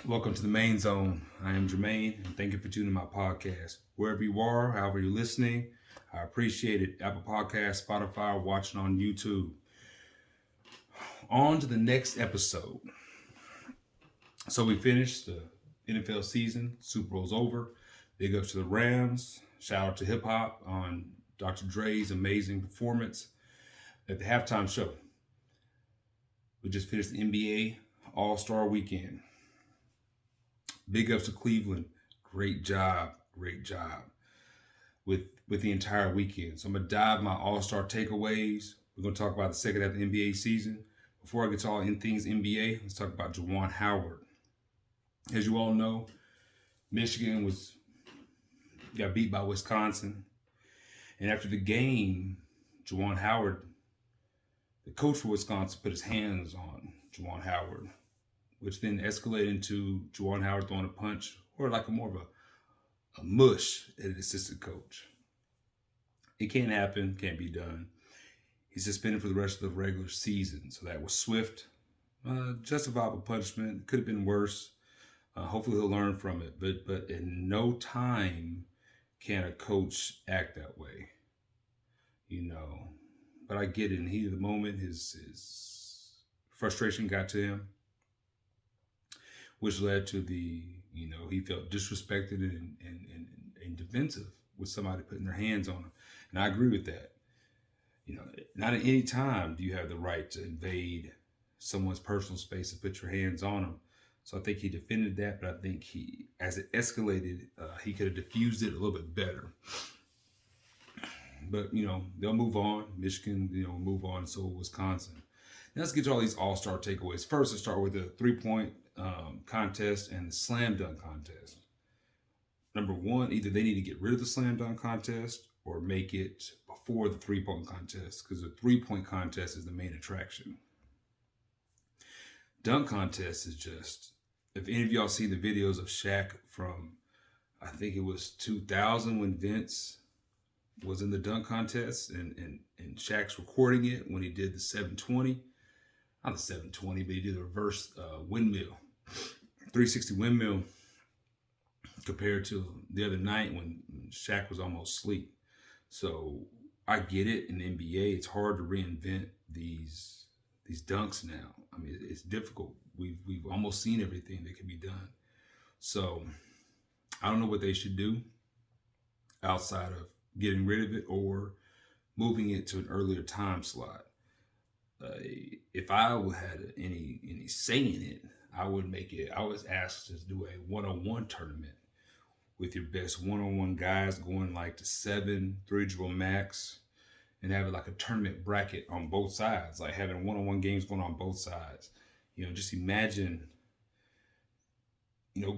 Welcome to the Main Zone. I am Jermaine, and thank you for tuning in my podcast. Wherever you are, however you're listening, I appreciate it. Apple Podcasts, Spotify, watching on YouTube. On to the next episode. So we finished the NFL season. Super Bowl's over. Big ups to the Rams. Shout out to Hip Hop on Dr. Dre's amazing performance at the halftime show. We just finished the NBA All-Star Weekend. Big ups to Cleveland. Great job. Great job with the entire weekend. So I'm gonna dive my All-Star takeaways. We're gonna talk about the second half of the NBA season. Before I get to all in things NBA, let's talk about Juwan Howard. As you all know, Michigan got beat by Wisconsin. And after the game, Juwan Howard, the coach for Wisconsin, put his hands on Juwan Howard, which then escalated into Juwan Howard throwing a punch or like more of a mush at an assistant coach. It can't happen, can't be done. He's suspended for the rest of the regular season. So that was swift, justifiable punishment. Could have been worse. Hopefully he'll learn from it. But in no time can a coach act that way. But I get it. In the heat of the moment, his frustration got to him, which led to he felt disrespected and defensive with somebody putting their hands on him. And I agree with that. Not at any time do you have the right to invade someone's personal space and put your hands on them. So I think he defended that, but I think as it escalated, he could have diffused it a little bit better. But, they'll move on. Michigan, move on, and so will Wisconsin. Now let's get to all these all-star takeaways. First, let's start with the three-point contest and the slam dunk contest. Number one, either they need to get rid of the slam dunk contest or make it before the three-point contest, because the three-point contest is the main attraction. Dunk contest is just, if any of y'all see the videos of Shaq from, I think it was 2000 when Vince was in the dunk contest and Shaq's recording it when he did the 720. Not the 720, but he did the reverse windmill, 360 windmill, compared to the other night when Shaq was almost asleep. So I get it. In the NBA, it's hard to reinvent these dunks now. I mean, it's difficult. We've almost seen everything that can be done. So I don't know what they should do outside of getting rid of it or moving it to an earlier time slot. If I had any say in it, I would make it. I was asked to do a one-on-one tournament with your best one-on-one guys going like to 7 3-dribble max, and have like a tournament bracket on both sides, like having one-on-one games going on both sides. Just imagine,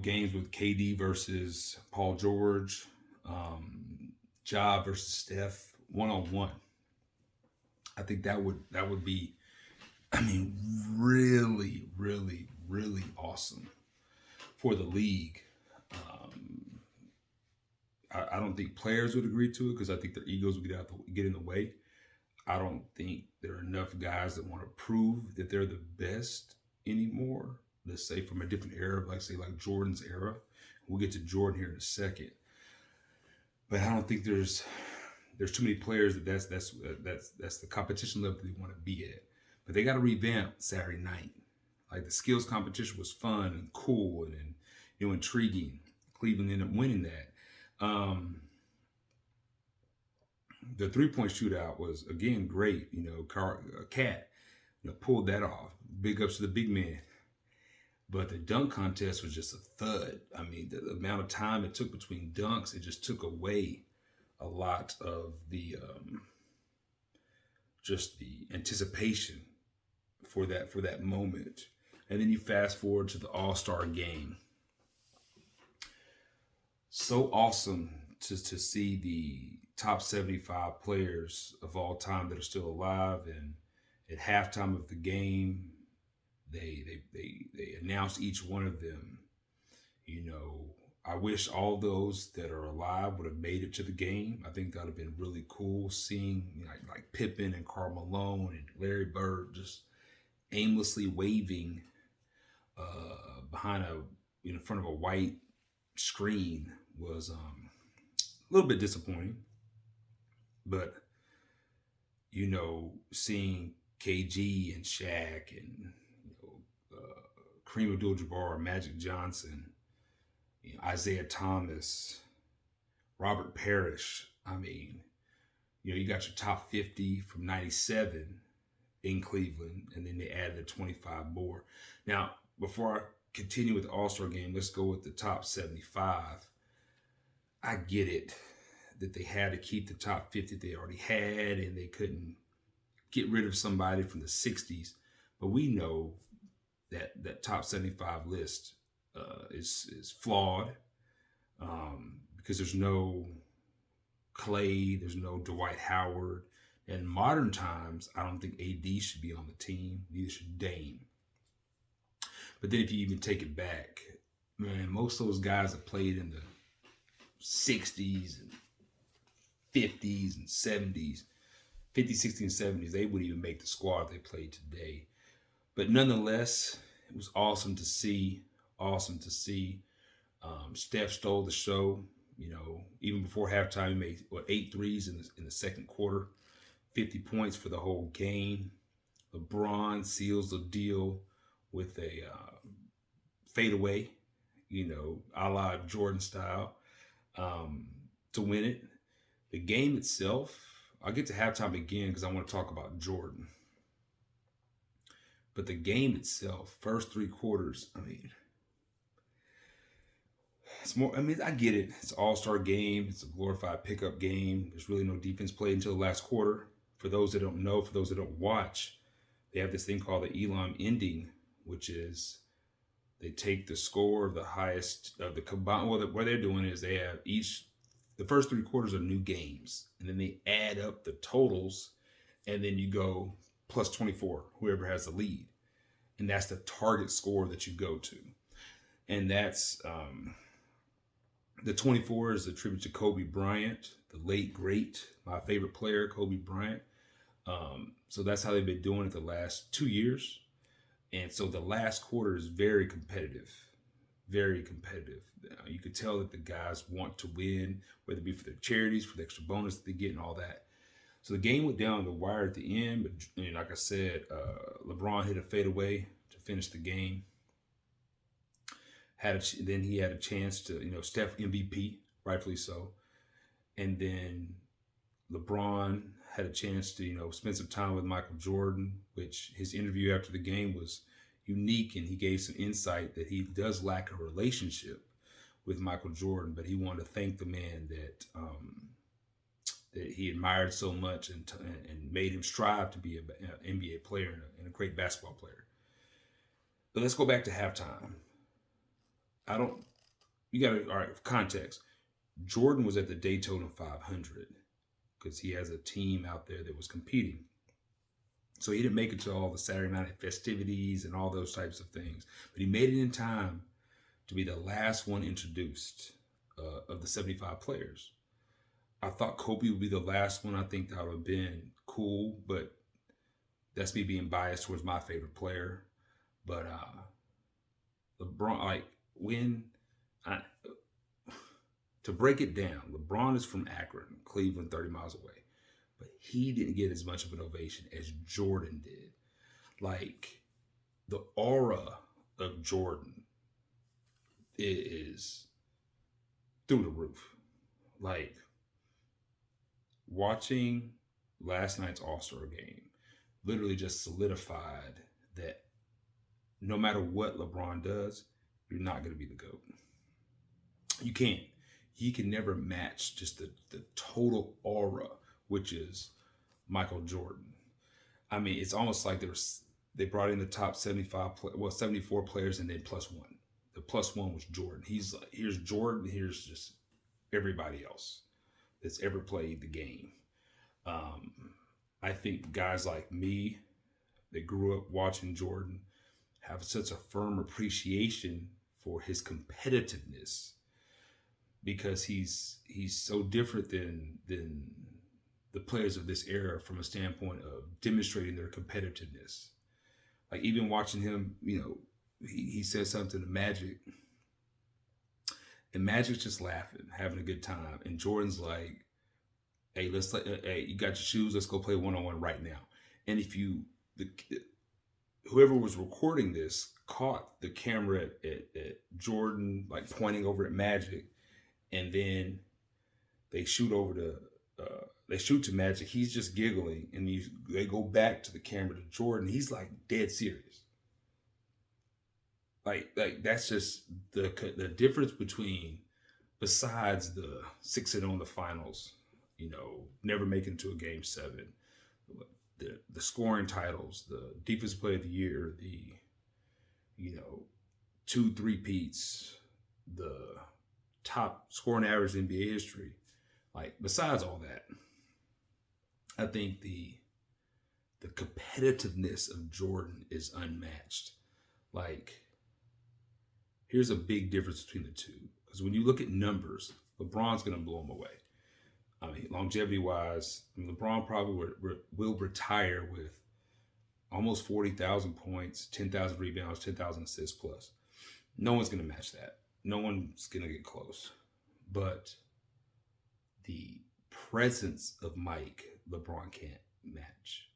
games with KD versus Paul George, Ja versus Steph, one-on-one. I think that would be, really, really, really awesome for the league. I don't think players would agree to it because I think their egos would get in the way. I don't think there are enough guys that want to prove that they're the best anymore. Let's say from a different era, like Jordan's era. We'll get to Jordan here in a second. But I don't think there's too many players that's the competition level they want to be at. But they got to revamp Saturday night. Like the skills competition was fun and cool and intriguing. Cleveland ended up winning that. The 3-point shootout was again great. Cat pulled that off. Big ups to the big man. But the dunk contest was just a thud. I mean, the amount of time it took between dunks, it just took away a lot of the just the anticipation for that moment. And then you fast forward to the All-Star game. So awesome to see the top 75 players of all time that are still alive. And at halftime of the game, they announced each one of them. I wish all those that are alive would have made it to the game. I think that would have been really cool seeing like Pippen and Karl Malone and Larry Bird just aimlessly waving behind a in front of a white screen was a little bit disappointing. But seeing KG and Shaq and Kareem Abdul-Jabbar, Magic Johnson, Isaiah Thomas, Robert Parrish. I mean, you got your top 50 from '97 in Cleveland, and then they added the 25 more. Now, before I continue with the All-Star game, let's go with the top 75. I get it that they had to keep the top 50 they already had, and they couldn't get rid of somebody from the 60s. But we know that top 75 list is flawed because there's no Clay, there's no Dwight Howard. In modern times, I don't think AD should be on the team. Neither should Dame. But then if you even take it back, man, most of those guys that played in the 60s and 50s and 70s, 50s, 60s, and 70s, they wouldn't even make the squad if they played today. But nonetheless, it was awesome to see. Awesome to see. Steph stole the show. Even before halftime, he made 8 threes in the second quarter. 50 points for the whole game. LeBron seals the deal with a fadeaway, a la Jordan style, to win it. The game itself, I'll get to halftime again because I want to talk about Jordan. But the game itself, first 3 quarters, I get it. It's an all-star game. It's a glorified pickup game. There's really no defense played until the last quarter. For those that don't know, for those that don't watch, they have this thing called the Elam ending, which is they take the score of the highest of the combined. Well, what they're doing is they have the first 3 quarters are new games, and then they add up the totals, and then you go plus 24, whoever has the lead. And that's the target score that you go to. And that's the 24 is a tribute to Kobe Bryant, the late, great, my favorite player, Kobe Bryant. So that's how they've been doing it the last 2 years. And so the last quarter is very competitive, very competitive. You could tell that the guys want to win, whether it be for their charities, for the extra bonus that they get and all that. So the game went down the wire at the end, but like I said, LeBron hit a fadeaway to finish the game. Then he had a chance to, Steph MVP, rightfully so. And then LeBron had a chance to, spend some time with Michael Jordan, which his interview after the game was unique, and he gave some insight that he does lack a relationship with Michael Jordan, but he wanted to thank the man that he admired so much and made him strive to be an NBA player and a great basketball player. But let's go back to halftime. All right, context. Jordan was at the Daytona 500 because he has a team out there that was competing. So he didn't make it to all the Saturday night festivities and all those types of things. But he made it in time to be the last one introduced of the 75 players. I thought Kobe would be the last one. I think that would have been cool, but that's me being biased towards my favorite player. But LeBron, to break it down, LeBron is from Akron, Cleveland, 30 miles away. But he didn't get as much of an ovation as Jordan did. Like, the aura of Jordan is through the roof. Like, watching last night's All-Star game literally just solidified that no matter what LeBron does, you're not going to be the GOAT. You can't. He can never match just the total aura, which is Michael Jordan. It's almost like they brought in the top 74 players and then plus one. The plus one was Jordan. He's like, here's Jordan, here's just everybody else that's ever played the game. I think guys like me that grew up watching Jordan have such a firm appreciation for his competitiveness because he's so different than the players of this era from a standpoint of demonstrating their competitiveness. Like, even watching him, he said something to Magic and Magic's just laughing, having a good time, and Jordan's like, "Hey, hey, you got your shoes? Let's go play 1-on-1 right now." And if you, the, whoever was recording this caught the camera at Jordan like pointing over at Magic, and then they shoot over to they shoot to Magic. He's just giggling, and they go back to the camera to Jordan. He's like dead serious. Like that's just the difference between, besides the 6-0 in the finals, never making to a game 7, the scoring titles, the defensive player of the year, the 2 3-peats, the top scoring average in NBA history. Like, besides all that, I think the competitiveness of Jordan is unmatched. Like, here's a big difference between the two. Because when you look at numbers, LeBron's going to blow him away. I mean, longevity-wise, LeBron probably will retire with almost 40,000 points, 10,000 rebounds, 10,000 assists plus. No one's going to match that. No one's going to get close. But the presence of Mike, LeBron can't match.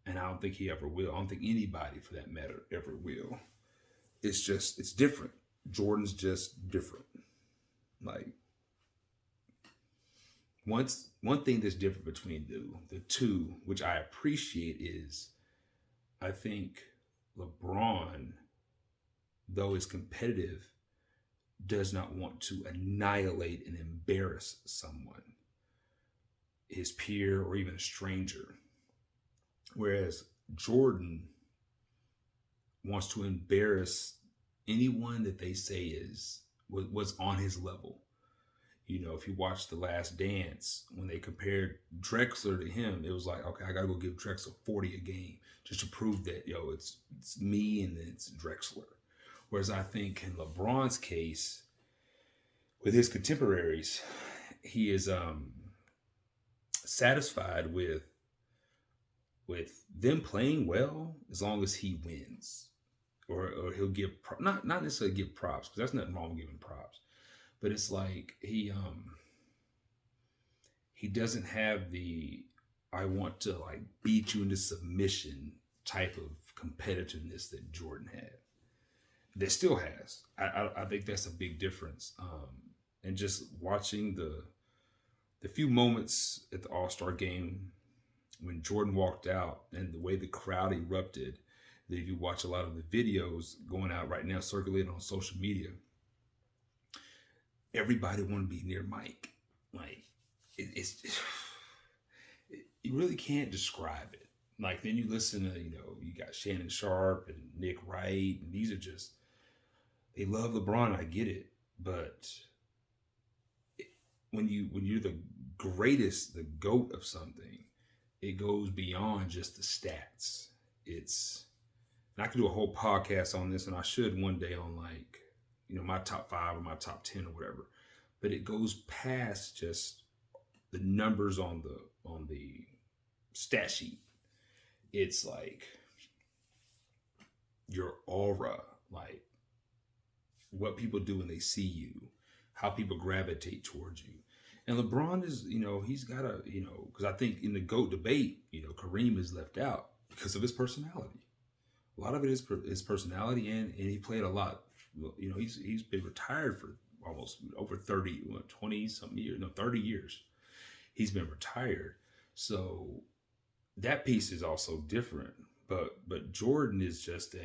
And I don't think he ever will. I don't think anybody, for that matter, ever will. It's different. Jordan's just different. Like, one thing that's different between the two, which I appreciate, is I think LeBron, though is competitive, does not want to annihilate and embarrass someone, his peer or even a stranger. Whereas Jordan wants to embarrass anyone that they say was on his level. If you watch The Last Dance, when they compared Drexler to him, it was like, okay, I gotta go give Drexler 40 a game just to prove that, it's me and it's Drexler. Whereas I think in LeBron's case, with his contemporaries, he is satisfied with them playing well as long as he wins, or he'll give not necessarily give props, because there's nothing wrong with giving props, but it's like he doesn't have the I want to like beat you into submission type of competitiveness that Jordan had. That still has. I think that's a big difference. And just watching the few moments at the All-Star game when Jordan walked out and the way the crowd erupted, that if you watch a lot of the videos going out right now, circulating on social media, everybody want to be near Mike. Like, you really can't describe it. Like, then you listen to, you got Shannon Sharp and Nick Wright, and these are just, they love LeBron, I get it, but when you're the greatest, the GOAT of something, it goes beyond just the stats. And I could do a whole podcast on this, and I should one day, on like, my top 5 or my top 10 or whatever, but it goes past just the numbers on the stat sheet. It's like your aura, like what people do when they see you, how people gravitate towards you. And LeBron is, he's got a, because I think in the GOAT debate, Kareem is left out because of his personality. A lot of it is his personality, and he played a lot. He's been retired for almost over 20 something years, 30 years. He's been retired. So that piece is also different. But Jordan is just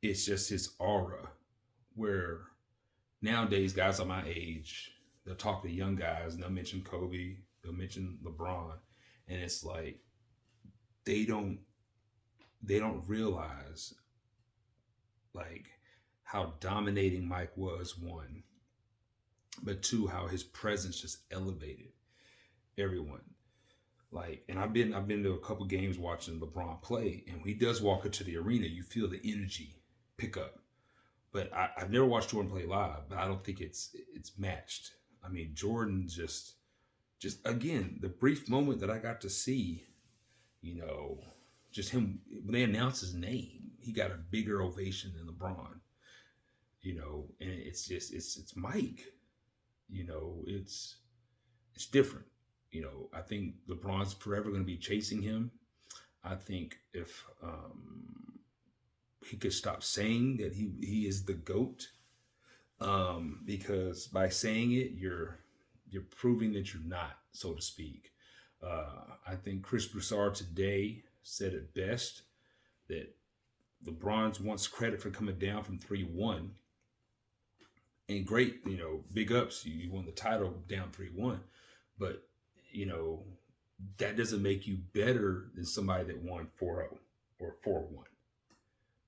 it's just his aura, where nowadays guys of my age, they'll talk to young guys and they'll mention Kobe, they'll mention LeBron, and it's like they don't realize like how dominating Mike was, one, but two, how his presence just elevated everyone. Like, and I've been to a couple games watching LeBron play, and when he does walk into the arena, you feel the energy pick up. But I've never watched Jordan play live, but I don't think it's matched. I mean, Jordan just again, the brief moment that I got to see, just him, when they announced his name, he got a bigger ovation than LeBron. and it's just it's Mike. It's different. I think LeBron's forever going to be chasing him. I think if he could stop saying that he is the GOAT, because by saying it, you're proving that you're not, so to speak. I think Chris Broussard today said it best that LeBron wants credit for coming down from 3-1. And great, big ups. You won the title down 3-1. But, that doesn't make you better than somebody that won 4-0 or 4-1.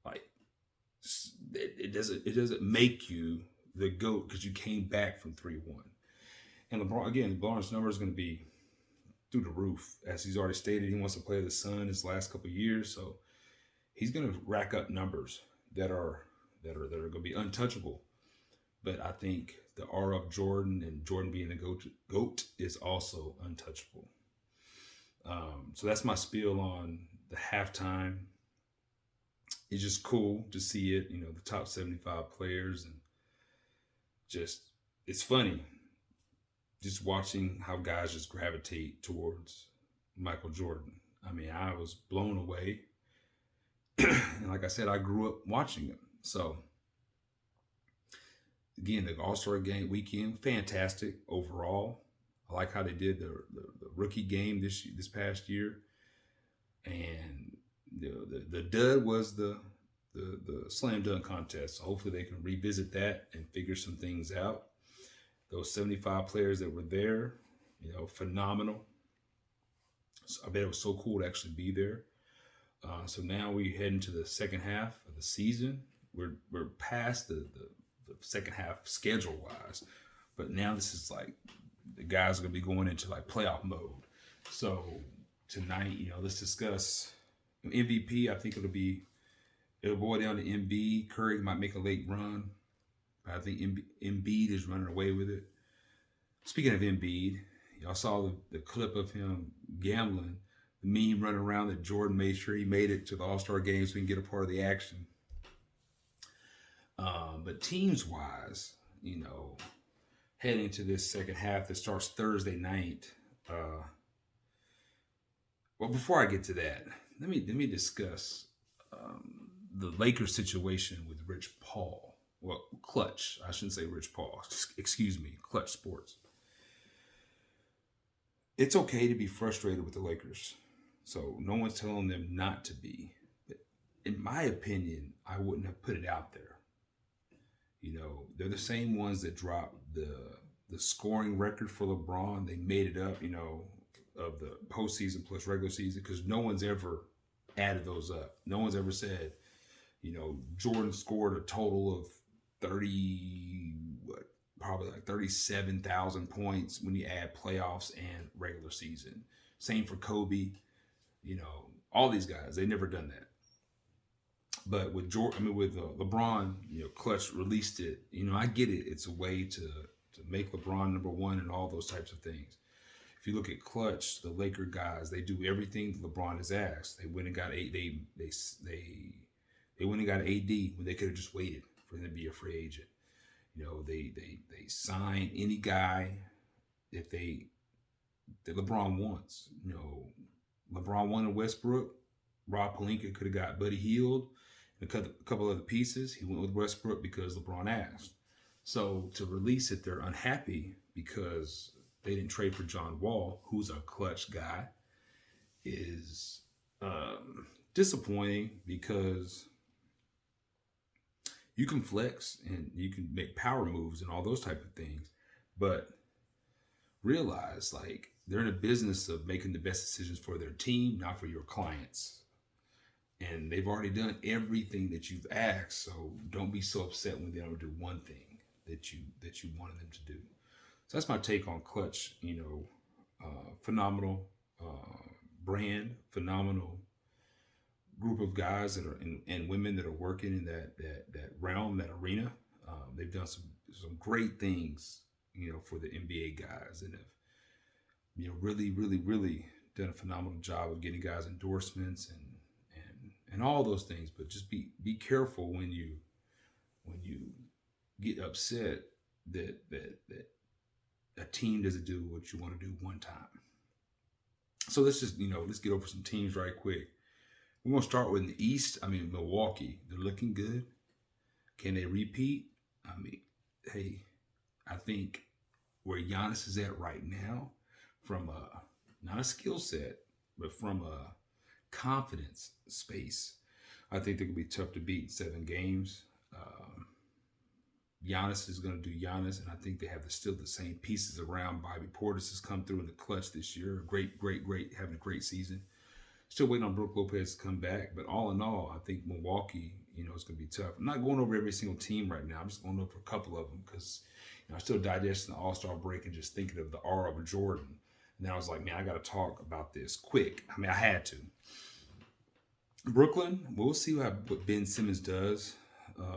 Like, it doesn't make you the GOAT because you came back from 3-1. And LeBron's number is going to be through the roof. As he's already stated, he wants to play the Sun his last couple of years. So he's going to rack up numbers that are going to be untouchable. But I think the aura of Jordan and Jordan being the GOAT is also untouchable. So that's my spiel on the halftime. It's just cool to see it, the top 75 players, and just, it's funny just watching how guys just gravitate towards Michael Jordan. I mean, I was blown away. And like I said, I grew up watching him. So again, the All-Star game weekend, fantastic overall. I like how they did the rookie game this past year, and the dud was the slam dunk contest. So hopefully they can revisit that and figure some things out. Those 75 players that were there, phenomenal. So I bet it was so cool to actually be there. So now we head into the second half of the season. We're past the second half schedule wise, but now this is like the guys are gonna be going into like playoff mode. So tonight, let's discuss MVP. I think it'll boil down to Embiid. Curry might make a late run, but I think Embiid is running away with it. Speaking of Embiid, y'all saw the clip of him gambling, the meme running around that Jordan made sure he made it to the All-Star game so he can get a part of the action. But teams-wise, heading to this second half that starts Thursday night. Well, before I get to that, let me discuss the Lakers situation with Rich Paul. Well, Clutch. I shouldn't say Rich Paul. Excuse me, Clutch Sports. It's okay to be frustrated with the Lakers. So no one's telling them not to be. But in my opinion, I wouldn't have put it out there. They're the same ones that dropped the scoring record for LeBron. They made it up, of the postseason plus regular season, because no one's ever added those up. No one's ever said, Jordan scored a total of 37,000 points when you add playoffs and regular season. Same for Kobe, all these guys, they never done that. But with LeBron, Clutch released it. I get it. It's a way to make LeBron number one and all those types of things. If you look at Clutch, the Laker guys, they do everything LeBron has asked. They went and got they went and got AD when they could have just waited for him to be a free agent. They sign any guy that LeBron wants. LeBron wanted Westbrook. Rob Pelinka could have got Buddy Hield and a couple other pieces. He went with Westbrook because LeBron asked. So to release it, they're unhappy because they didn't trade for John Wall, who's a Clutch guy, is disappointing, because you can flex and you can make power moves and all those type of things, but realize they're in a business of making the best decisions for their team, not for your clients. And they've already done everything that you've asked, so don't be so upset when they don't do one thing that you wanted them to do. So that's my take on Clutch. Phenomenal brand, phenomenal group of guys that are and women that are working in that realm, that arena. They've done some great things, for the NBA guys, and have really, really, really done a phenomenal job of getting guys endorsements and all those things. But just be careful when you get upset that a team doesn't do what you want to do one time. So let's get over some teams right quick. We're gonna start with the East. I mean, Milwaukee. They're looking good. Can they repeat? I mean, hey, I think where Giannis is at right now, from a not a skill set, but from a confidence space, I think they could be tough to beat in 7 games. Um, Giannis is going to do Giannis, and I think they have still the same pieces around. Bobby Portis has come through in the clutch this year. Great, having a great season. Still waiting on Brook Lopez to come back, but all in all, I think Milwaukee, it's going to be tough. I'm not going over every single team right now. I'm just going over a couple of them because I'm still digesting the All-Star break and just thinking of the aura of Jordan. And then I was like, man, I got to talk about this quick. I mean, I had to. Brooklyn, we'll see what Ben Simmons does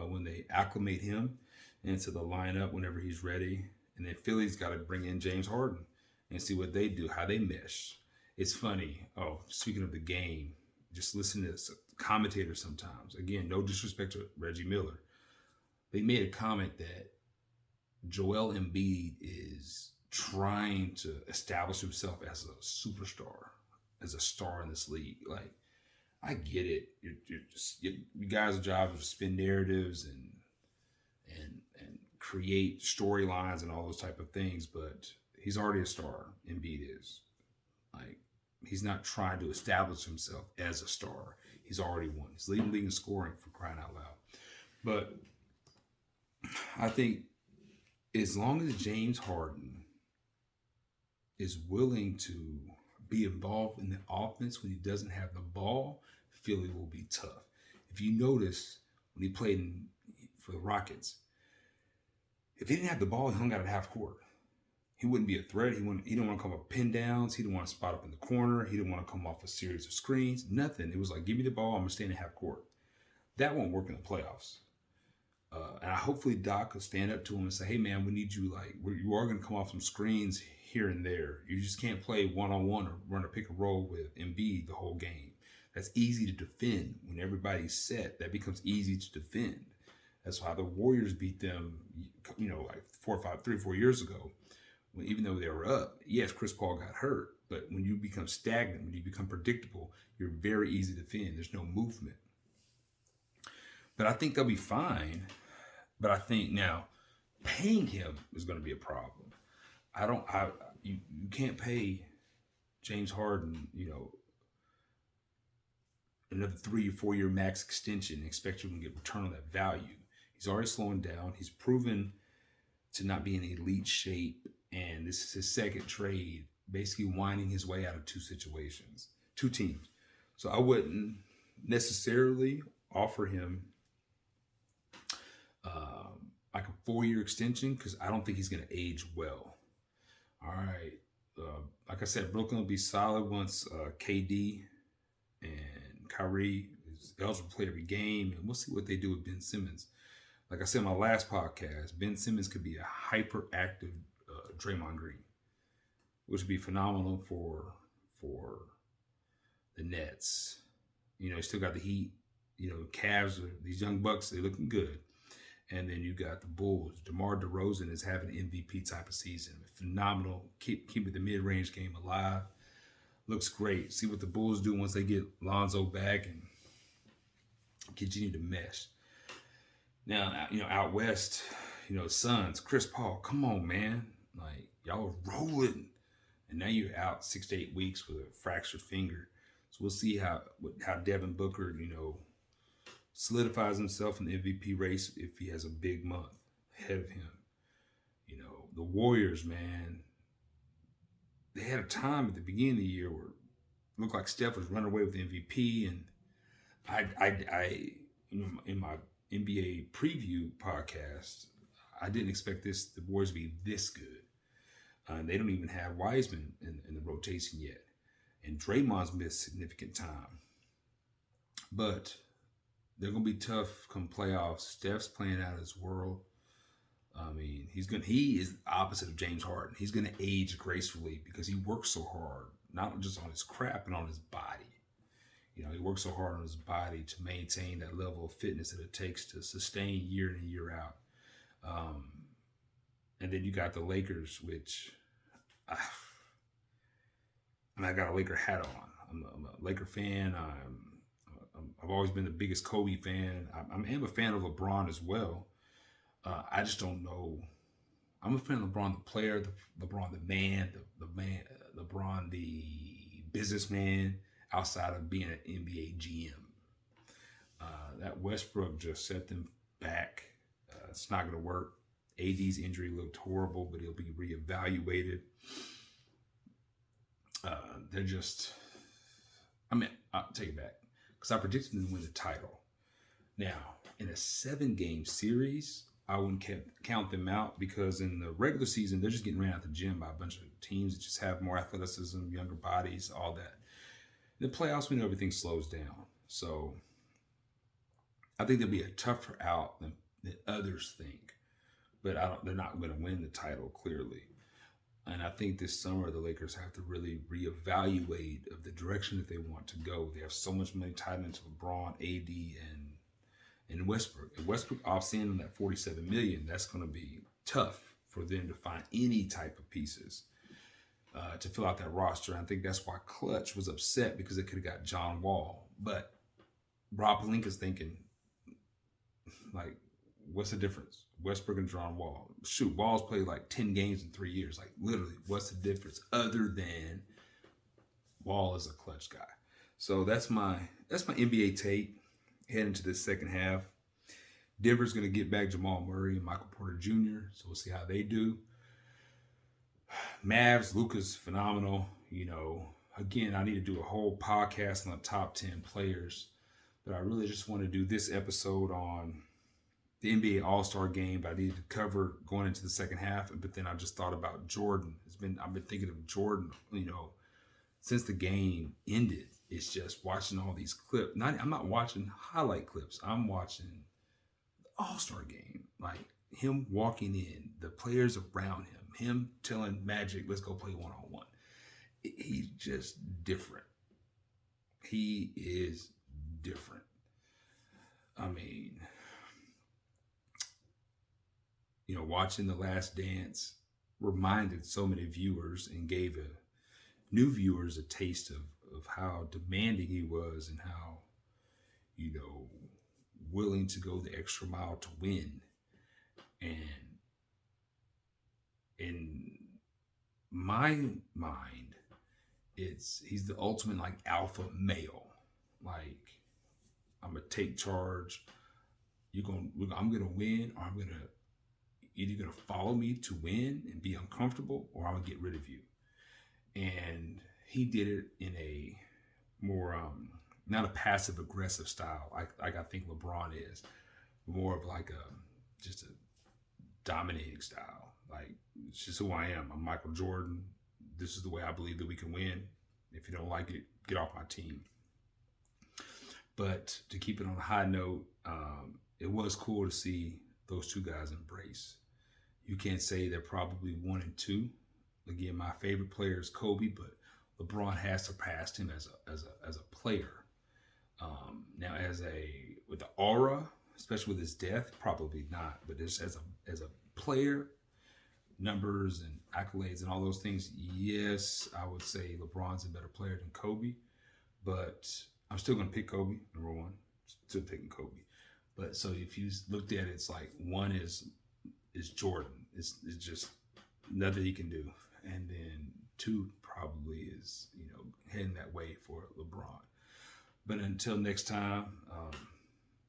when they acclimate him into the lineup whenever he's ready. And then Philly's got to bring in James Harden and see what they do, how they mesh. It's funny. Oh, speaking of the game, just listen to this commentators sometimes. Again, no disrespect to Reggie Miller. They made a comment that Joel Embiid is trying to establish himself as a superstar, as a star in this league. Like, I get it. You guys' job is to spin narratives and create storylines and all those type of things, but he's already a star. Embiid is. Like, he's not trying to establish himself as a star. He's already won. He's leading the league in scoring, for crying out loud. But I think as long as James Harden is willing to be involved in the offense when he doesn't have the ball, Philly will be tough. If you notice, when he played for the Rockets, if he didn't have the ball, he hung out at half court. He wouldn't be a threat. He didn't want to come up pin downs. He didn't want to spot up in the corner. He didn't want to come off a series of screens. Nothing. It was like, give me the ball. I'm going to stand in half court. That won't work in the playoffs. And hopefully Doc will stand up to him and say, hey, man, we need you. You are going to come off some screens here and there. You just can't play one-on-one or run a pick and roll with Embiid the whole game. That's easy to defend. When everybody's set, that becomes easy to defend. That's how the Warriors beat them, like 3 or 4 years ago. Even though they were up, yes, Chris Paul got hurt, but when you become stagnant, when you become predictable, you're very easy to defend. There's no movement. But I think they'll be fine. But I think now paying him is going to be a problem. You can't pay James Harden, another 3 or 4 year max extension and expect you to get return on that value. He's already slowing down. He's proven to not be in elite shape. And this is his second trade, basically winding his way out of 2 teams. So I wouldn't necessarily offer him like a 4-year extension because I don't think he's going to age well. All right. Like I said, Brooklyn will be solid once KD and Kyrie is eligible to play every game. And we'll see what they do with Ben Simmons. Like I said in my last podcast, Ben Simmons could be a hyperactive Draymond Green, which would be phenomenal for the Nets. You still got the Heat. Cavs, these young Bucks, they're looking good. And then you got the Bulls. DeMar DeRozan is having an MVP type of season. Phenomenal. Keeping the mid-range game alive. Looks great. See what the Bulls do once they get Lonzo back and continue to mesh. Now, out west, Suns, Chris Paul, come on, man. Like, y'all are rolling. And now you're out 6 to 8 weeks with a fractured finger. So we'll see how Devin Booker, solidifies himself in the MVP race if he has a big month ahead of him. The Warriors, man, they had a time at the beginning of the year where it looked like Steph was running away with the MVP. And I in my NBA preview podcast, I didn't expect the Warriors to be this good. They don't even have Wiseman in the rotation yet. And Draymond's missed significant time. But they're going to be tough come playoffs. Steph's playing out of his world. I mean, he is the opposite of James Harden. He's going to age gracefully because he works so hard, not just on his craft, but on his body. He works so hard on his body to maintain that level of fitness that it takes to sustain year in and year out. Um, and then you got the Lakers, which I got a Laker hat on. I'm a Laker fan. I've always been the biggest Kobe fan. I am a fan of LeBron as well. I just don't know. I'm a fan of LeBron, the player, LeBron, the man, LeBron, the businessman, outside of being an NBA GM. That Westbrook just set them back. It's not going to work. AD's injury looked horrible, but he'll be reevaluated. They're just, I'll take it back because I predicted them to win the title. Now, in a 7-game series, I wouldn't count them out because in the regular season, they're just getting ran out the gym by a bunch of teams that just have more athleticism, younger bodies, all that. In the playoffs, we know everything slows down. So I think they'll be a tougher out than others think. But they're not going to win the title, clearly. And I think this summer the Lakers have to really reevaluate of the direction that they want to go. They have so much money tied into LeBron, AD, and Westbrook. If Westbrook opts in on that $47 million, that's going to be tough for them to find any type of pieces to fill out that roster. And I think that's why Clutch was upset because they could have got John Wall. But Rob Pelinka's thinking, like, what's the difference? Westbrook and John Wall. Shoot, Wall's played like 10 games in 3 years. Like, literally, what's the difference other than Wall is a clutch guy? So that's my NBA take heading into this second half. Denver's going to get back Jamal Murray and Michael Porter Jr., so we'll see how they do. Mavs, Luka's phenomenal. Again, I need to do a whole podcast on the top 10 players, but I really just want to do this episode on the NBA All-Star game, but I needed to cover going into the second half. But then I just thought about Jordan. I've been thinking of Jordan, since the game ended. It's just watching all these clips. I'm not watching highlight clips. I'm watching the All-Star game. Like him walking in, the players around him telling Magic, let's go play one-on-one. He's just different. He is different. Watching The Last Dance reminded so many viewers and gave new viewers a taste of how demanding he was and how, willing to go the extra mile to win. And in my mind, he's the ultimate like alpha male. Like, I'm gonna take charge. I'm gonna win, or I'm either gonna follow me to win and be uncomfortable, or I'm gonna get rid of you. And he did it in a more not a passive aggressive style like I think LeBron is, more of like just a dominating style. Like, it's just who I am. I'm Michael Jordan. This is the way I believe that we can win. If you don't like it, get off my team. But to keep it on a high note, it was cool to see those two guys embrace. You can't say they're probably 1 and 2. Again, my favorite player is Kobe, but LeBron has surpassed him as a player. Now, with the aura, especially with his death, probably not. But just as a player, numbers and accolades and all those things, yes, I would say LeBron's a better player than Kobe. But I'm still going to pick Kobe, number one. Still picking Kobe. But so if you looked at it, it's like one is Jordan. It's just nothing he can do. And then 2 probably is, heading that way for LeBron. But until next time,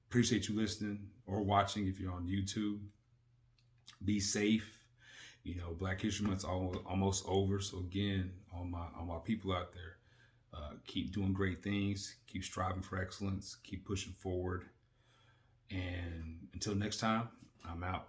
appreciate you listening or watching if you're on YouTube. Be safe. Black History Month's almost over. So again, all my people out there, keep doing great things. Keep striving for excellence. Keep pushing forward. And until next time, I'm out.